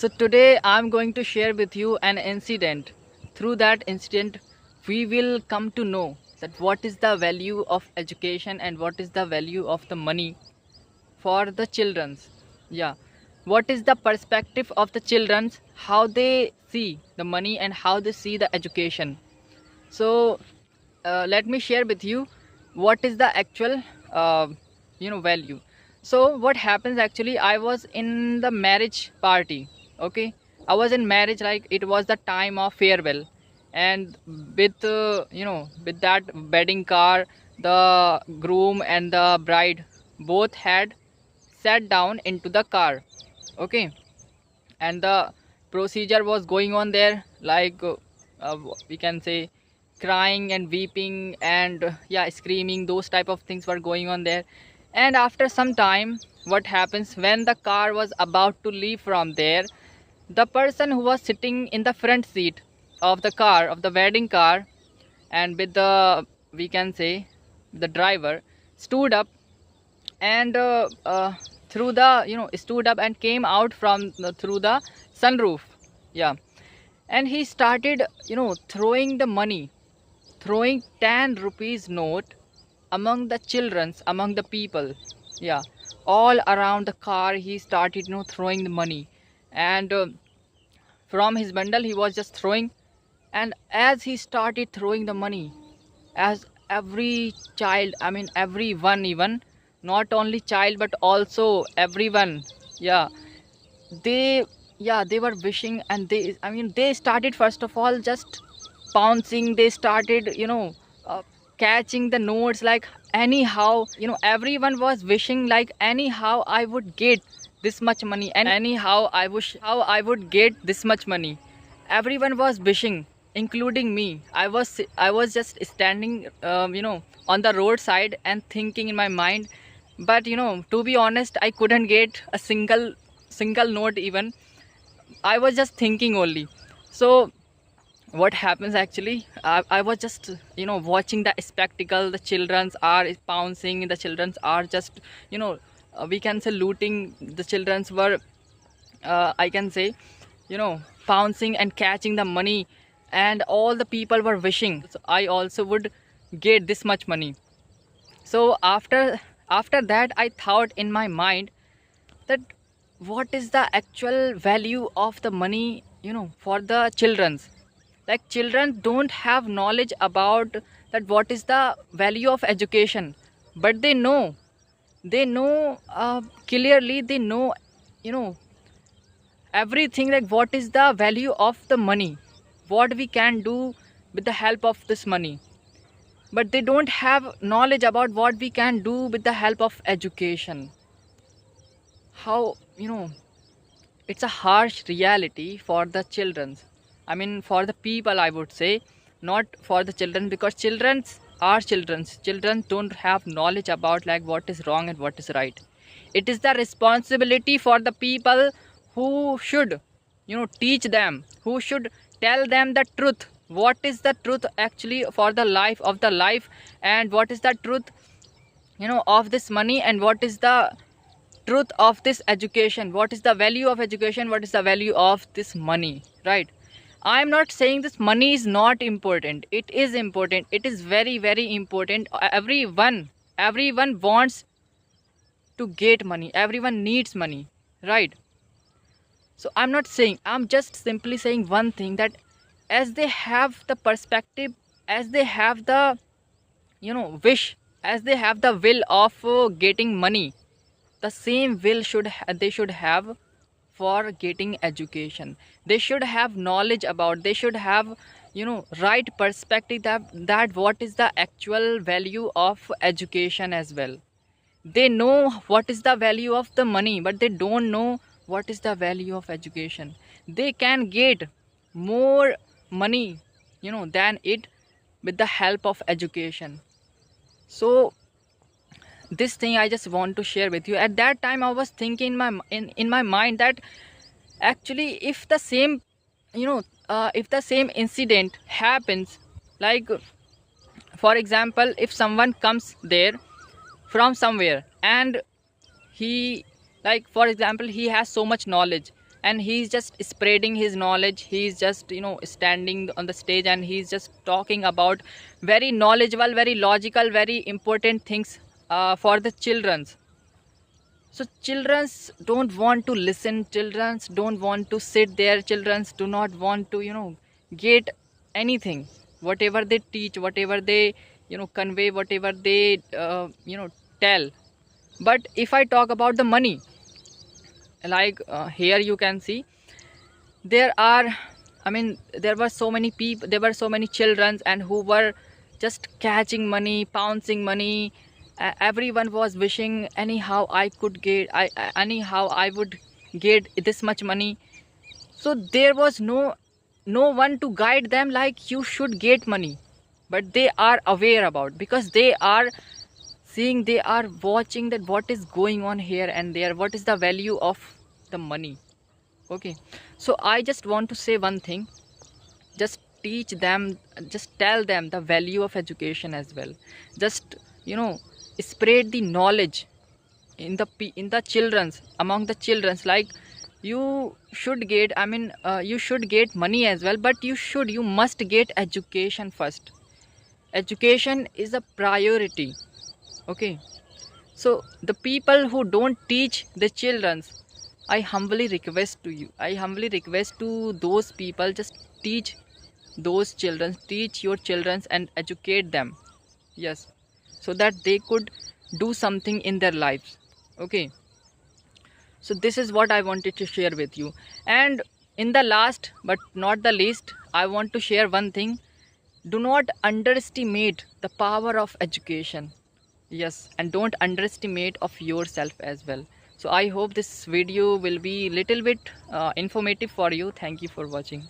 So today I'm going to share with you an incident. Through that incident, we will come to know that what is the value of education and what is the value of the money for the children's. Yeah. What is the perspective of the children's, how they see the money and how they see the education. So let me share with you what is the actual value. So what happens, actually I was in the marriage party. Okay, I was in marriage, like it was the time of farewell, and with with that wedding car, the groom and the bride both had sat down into the car. Okay, and the procedure was going on there, like we can say crying and weeping and yeah, screaming, those type of things were going on there. And after some time, what happens, when the car was about to leave from there, the person who was sitting in the front seat of the car, of the wedding car, and with the, we can say, the driver, stood up and through the, stood up and came out from through the sunroof. Yeah, and he started, throwing the money, throwing 10 rupees note among the childrens, among the people. Yeah, all around the car he started, throwing the money. And from his bundle he was just throwing. And as he started throwing the money, as every child, I mean everyone, even not only child but also everyone, yeah, they, yeah, they were wishing. And they, I mean, they started first of all just pouncing. They started, catching the notes, like anyhow, everyone was wishing, like anyhow I would get this much money, and anyhow I wish how I would get this much money. Everyone was wishing, including me. I was just standing, on the roadside and thinking in my mind. But to be honest, I couldn't get a single note even. I was just thinking only. So what happens, actually, I was just, watching the spectacle. The childrens are pouncing, the childrens are just, we can say looting. The childrens were, I can say, pouncing and catching the money. And all the people were wishing, so I also would get this much money. So after that, I thought in my mind that what is the actual value of the money, for the childrens. Like children don't have knowledge about that what is the value of education, but they know clearly. They know, you know everything, like what is the value of the money, what we can do with the help of this money. But they don't have knowledge about what we can do with the help of education. How, it's a harsh reality for the children. I mean, for the people, I would say, not for the children, because children's are children's. Children don't have knowledge about like what is wrong and what is right. It is the responsibility for the people who should, teach them, who should tell them the truth. What is the truth actually for the life of the life, and what is the truth, of this money, and what is the truth of this education, what is the value of education, what is the value of this money, right? I am not saying this money is not important. It is important. It is very, very important. Everyone wants to get money. Everyone needs money, right? So I'm not saying, I'm just simply saying one thing, that as they have the perspective, as they have the, wish, as they have the will of getting money, the same will they should have for getting education. They should have knowledge about, they should have, right perspective, that what is the actual value of education as well. They know what is the value of the money, but they don't know what is the value of education. They can get more money, than it, with the help of education. So this thing I just want to share with you. At that time I was thinking in my mind that actually, if the same, if the same incident happens, like for example, if someone comes there from somewhere, and he, like for example, he has so much knowledge, and he's just spreading his knowledge. He's just, you know, standing on the stage and he's just talking about very knowledgeable, very logical, very important things for the children's. So children's don't want to listen, children's don't want to sit there, children's do not want to, you know, get anything. Whatever they teach, whatever they, you know, convey, whatever they you know, tell. But if I talk about the money, like here you can see there are, I mean, there were so many people, there were so many children and who were just catching money, pouncing money. Everyone was wishing anyhow I could get, anyhow I would get this much money. So there was no one to guide them like you should get money. But they are aware about, because they are seeing, they are watching that what is going on here and there, what is the value of the money. Okay, so I just want to say one thing, just teach them, just tell them the value of education as well. Just, you know, spread the knowledge in the children's, among the children's, like you should get, I mean, you should get money as well, but you must get education first. Education is a priority. Okay, so the people who don't teach the children's, I humbly request to you, I humbly request to those people, just teach those children, teach your children and educate them. Yes, so that they could do something in their lives. Okay, so this is what I wanted to share with you. And in the last but not the least, I want to share one thing. Do not underestimate the power of education. Yes, and don't underestimate of yourself as well. So I hope this video will be little bit informative for you. Thank you for watching.